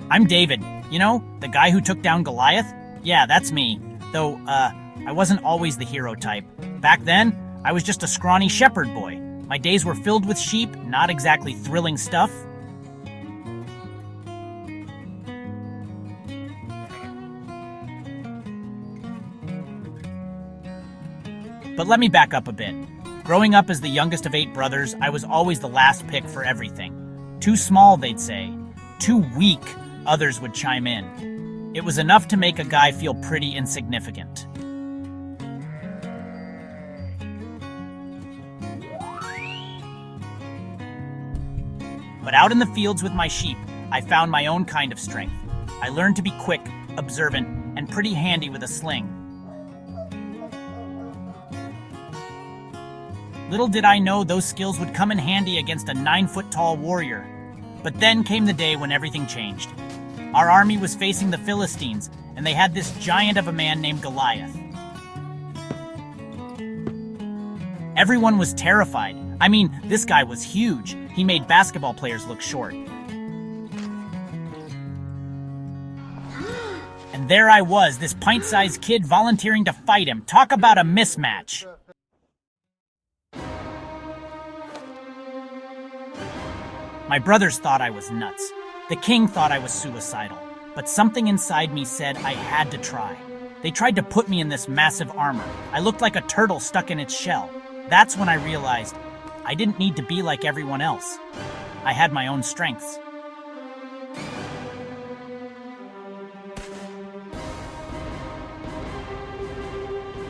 I'm David. You know, the guy who took down Goliath? Yeah, that's me. Though, I wasn't always the hero type. Back then, I was just a scrawny shepherd boy. My days were filled with sheep, not exactly thrilling stuff. But let me back up a bit. Growing up as the youngest of 8 brothers, I was always the last pick for everything. Too small, they'd say. Too weak, others would chime in. It was enough to make a guy feel pretty insignificant. But out in the fields with my sheep, I found my own kind of strength. I learned to be quick, observant, and pretty handy with a sling. Little did I know those skills would come in handy against a 9-foot-tall warrior. But then came the day when everything changed. Our army was facing the Philistines, and they had this giant of a man named Goliath. Everyone was terrified. I mean, this guy was huge. He made basketball players look short. And there I was, this pint-sized kid volunteering to fight him. Talk about a mismatch. My brothers thought I was nuts. The king thought I was suicidal. But something inside me said I had to try. They tried to put me in this massive armor. I looked like a turtle stuck in its shell. That's when I realized I didn't need to be like everyone else. I had my own strengths.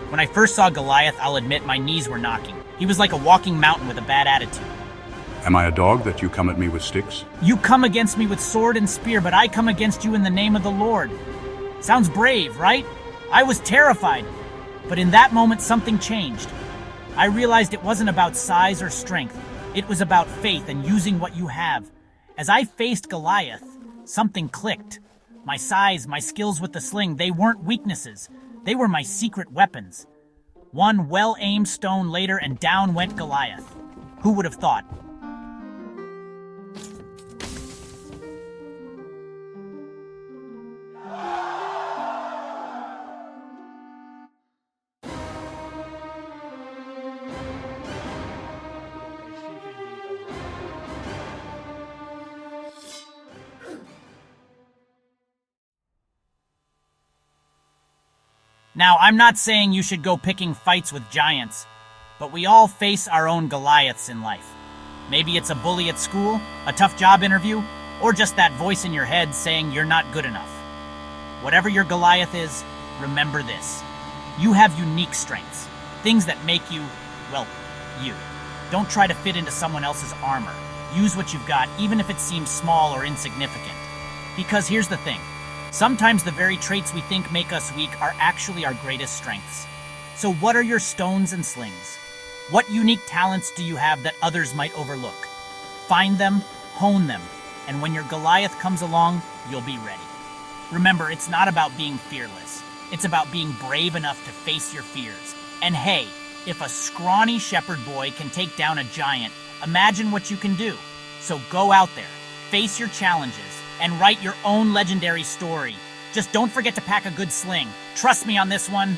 When I first saw Goliath, I'll admit my knees were knocking. He was like a walking mountain with a bad attitude. Am I a dog that you come at me with sticks? You come against me with sword and spear, but I come against you in the name of the Lord. Sounds brave, right? I was terrified. But in that moment, something changed. I realized it wasn't about size or strength. It was about faith and using what you have. As I faced Goliath, something clicked. My size, my skills with the sling, they weren't weaknesses. They were my secret weapons. One well-aimed stone later, and down went Goliath. Who would have thought? Now, I'm not saying you should go picking fights with giants, but we all face our own Goliaths in life. Maybe it's a bully at school, a tough job interview, or just that voice in your head saying you're not good enough. Whatever your Goliath is, remember this. You have unique strengths, things that make you, well, you. Don't try to fit into someone else's armor. Use what you've got, even if it seems small or insignificant. Because here's the thing. Sometimes the very traits we think make us weak are actually our greatest strengths. So what are your stones and slings? What unique talents do you have that others might overlook? Find them, hone them, and when your Goliath comes along, you'll be ready. Remember, it's not about being fearless. It's about being brave enough to face your fears. And hey, if a scrawny shepherd boy can take down a giant, imagine what you can do. So go out there, face your challenges, and write your own legendary story. Just don't forget to pack a good sling. Trust me on this one.